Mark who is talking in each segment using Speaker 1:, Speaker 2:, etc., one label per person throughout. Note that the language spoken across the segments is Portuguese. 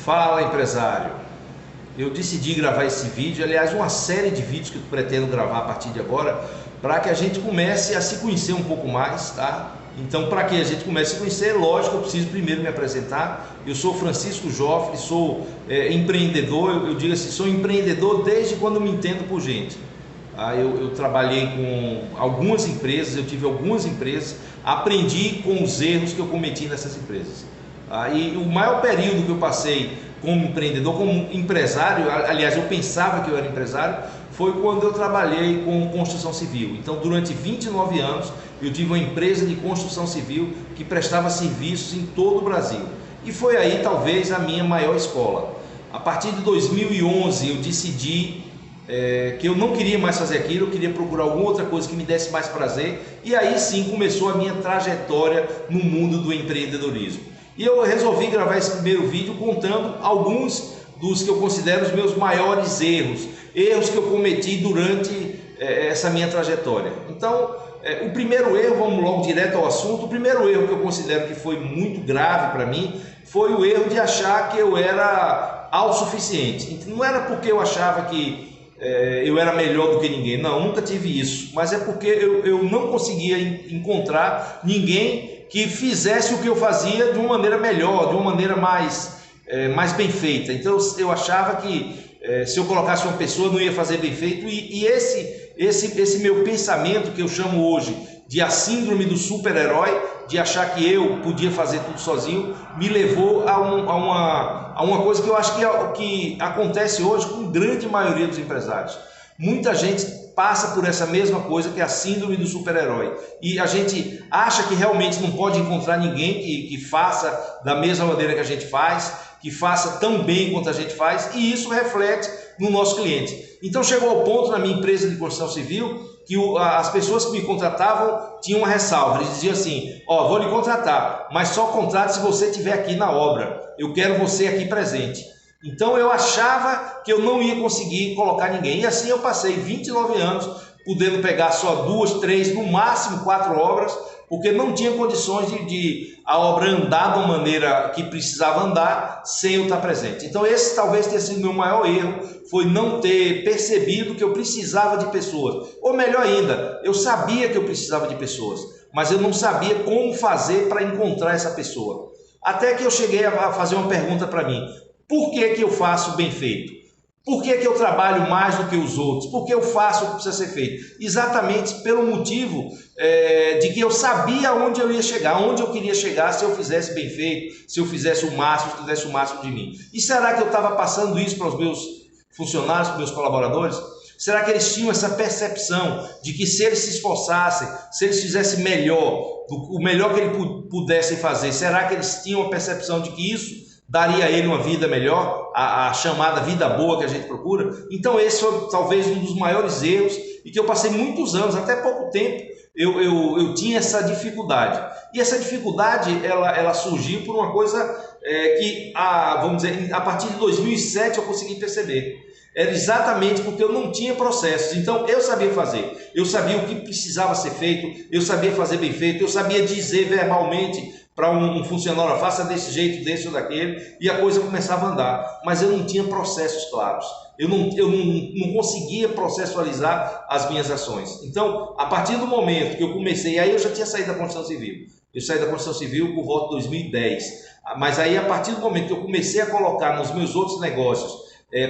Speaker 1: Fala, empresário. Eu decidi gravar esse vídeo, aliás, uma série de vídeos que eu pretendo gravar a partir de agora, para que a gente comece a se conhecer um pouco mais, tá? Então, para que a gente comece a se conhecer, lógico, eu preciso primeiro me apresentar. Eu sou Francisco Joffre, sou empreendedor, eu digo assim, sou empreendedor desde quando eu me entendo por gente. Eu trabalhei com algumas empresas, eu tive algumas empresas, aprendi com os erros que eu cometi nessas empresas. E o maior período que eu passei como empreendedor, como empresário, aliás, eu pensava que eu era empresário, foi quando eu trabalhei com construção civil. Então, durante 29 anos, eu tive uma empresa de construção civil que prestava serviços em todo o Brasil. E foi aí, talvez, a minha maior escola. A partir de 2011, eu decidi que eu não queria mais fazer aquilo, eu queria procurar alguma outra coisa que me desse mais prazer. E aí sim começou a minha trajetória no mundo do empreendedorismo. E eu resolvi gravar esse primeiro vídeo contando alguns dos que eu considero os meus maiores erros que eu cometi durante essa minha trajetória. Então, o primeiro erro, vamos logo direto ao assunto, o primeiro erro que eu considero que foi muito grave para mim foi o erro de achar que eu era autossuficiente. Não era porque eu achava que eu era melhor do que ninguém, não, nunca tive isso, mas é porque eu não conseguia encontrar ninguém que fizesse o que eu fazia de uma maneira melhor, de uma maneira mais bem feita. Então eu achava que se eu colocasse uma pessoa não ia fazer bem feito, e esse meu pensamento, que eu chamo hoje de a síndrome do super-herói, de achar que eu podia fazer tudo sozinho, me levou a uma coisa que eu acho que acontece hoje com a grande maioria dos empresários. Muita gente passa por essa mesma coisa, que é a síndrome do super-herói, e a gente acha que realmente não pode encontrar ninguém que faça da mesma maneira que a gente faz, que faça tão bem quanto a gente faz, e isso reflete no nosso cliente. Então chegou ao ponto na minha empresa de construção civil que as pessoas que me contratavam tinham uma ressalva. Eles diziam assim: ó, vou lhe contratar, mas só contrate se você estiver aqui na obra, eu quero você aqui presente. Então eu achava que eu não ia conseguir colocar ninguém, e assim eu passei 29 anos podendo pegar só 2, 3, no máximo 4 obras, porque não tinha condições de a obra andar de uma maneira que precisava andar sem eu estar presente. Então esse talvez tenha sido o meu maior erro, foi não ter percebido que eu precisava de pessoas. Ou melhor ainda, eu sabia que eu precisava de pessoas, mas eu não sabia como fazer para encontrar essa pessoa. Até que eu cheguei a fazer uma pergunta para mim: por que eu faço bem feito? Por que eu trabalho mais do que os outros? Por que eu faço o que precisa ser feito? Exatamente pelo motivo de que eu sabia onde eu ia chegar, onde eu queria chegar se eu fizesse bem feito, se eu fizesse o máximo, se eu fizesse o máximo de mim. E será que eu estava passando isso para os meus funcionários, para os meus colaboradores? Será que eles tinham essa percepção de que se eles se esforçassem, se eles fizessem melhor, o melhor que eles pudessem fazer, será que eles tinham a percepção de que isso daria a ele uma vida melhor, a chamada vida boa que a gente procura? Então esse foi talvez um dos maiores erros, e que eu passei muitos anos, até pouco tempo, eu tinha essa dificuldade. E essa dificuldade, ela surgiu por uma coisa que, vamos dizer, a partir de 2007 eu consegui perceber. Era exatamente porque eu não tinha processos. Então eu sabia fazer, eu sabia o que precisava ser feito, eu sabia fazer bem feito, eu sabia dizer verbalmente para um funcionário: faça desse jeito, desse ou daquele, e a coisa começava a andar. Mas eu não tinha processos claros, eu não conseguia processualizar as minhas ações. Então, a partir do momento que eu comecei, aí eu já tinha saído da construção civil, eu saí da construção civil por volta de 2010, mas aí a partir do momento que eu comecei a colocar nos meus outros negócios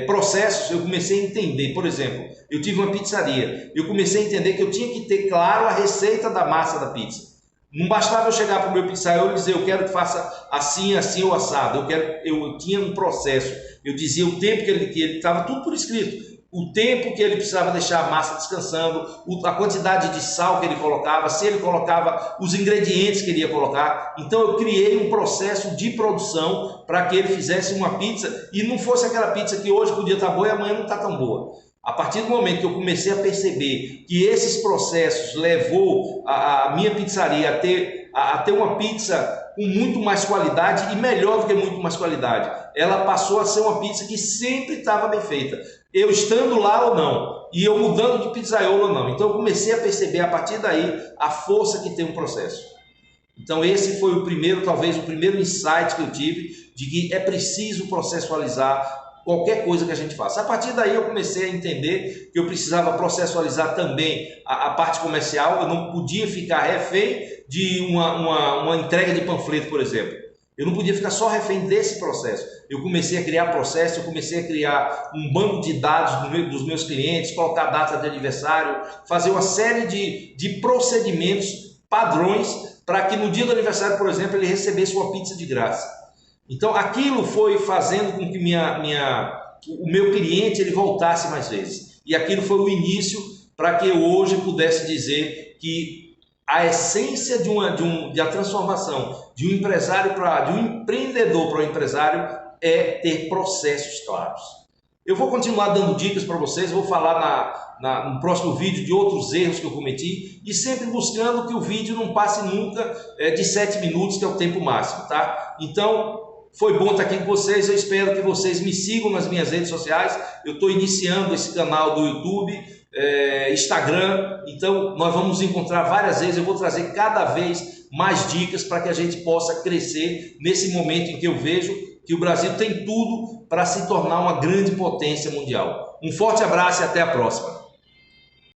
Speaker 1: processos, eu comecei a entender. Por exemplo, eu tive uma pizzaria, eu comecei a entender que eu tinha que ter claro a receita da massa da pizza. Não bastava eu chegar para o meu pizzaiolo e dizer: eu quero que faça assim, assim ou assado. Eu tinha um processo. Eu dizia o tempo que ele estava tudo por escrito, o tempo que ele precisava deixar a massa descansando, a quantidade de sal que ele colocava, se ele colocava os ingredientes que ele ia colocar. Então eu criei um processo de produção para que ele fizesse uma pizza e não fosse aquela pizza que hoje podia estar boa e amanhã não está tão boa. A partir do momento que eu comecei a perceber que esses processos levou a minha pizzaria a ter uma pizza com muito mais qualidade, e melhor do que muito mais qualidade, ela passou a ser uma pizza que sempre estava bem feita, eu estando lá ou não, e eu mudando de pizzaiolo ou não. Então eu comecei a perceber a partir daí a força que tem um processo. Então esse foi o primeiro, talvez o primeiro insight que eu tive de que é preciso processualizar qualquer coisa que a gente faça. A partir daí eu comecei a entender que eu precisava processualizar também a parte comercial, eu não podia ficar refém de uma entrega de panfleto, por exemplo. Eu não podia ficar só refém desse processo. Eu comecei a criar processo, eu comecei a criar um banco de dados dos meus clientes, colocar data de aniversário, fazer uma série de procedimentos, padrões, para que no dia do aniversário, por exemplo, ele recebesse uma pizza de graça. Então aquilo foi fazendo com que o meu cliente ele voltasse mais vezes. E aquilo foi o início para que eu hoje pudesse dizer que a essência de a transformação de um empresário de um empreendedor para um empresário é ter processos claros. Eu vou continuar dando dicas para vocês, vou falar no próximo vídeo de outros erros que eu cometi e sempre buscando que o vídeo não passe nunca de 7 minutos, que é o tempo máximo, tá? Então, foi bom estar aqui com vocês, eu espero que vocês me sigam nas minhas redes sociais, eu estou iniciando esse canal do YouTube, Instagram, então nós vamos nos encontrar várias vezes, eu vou trazer cada vez mais dicas para que a gente possa crescer nesse momento em que eu vejo que o Brasil tem tudo para se tornar uma grande potência mundial. Um forte abraço e até a próxima.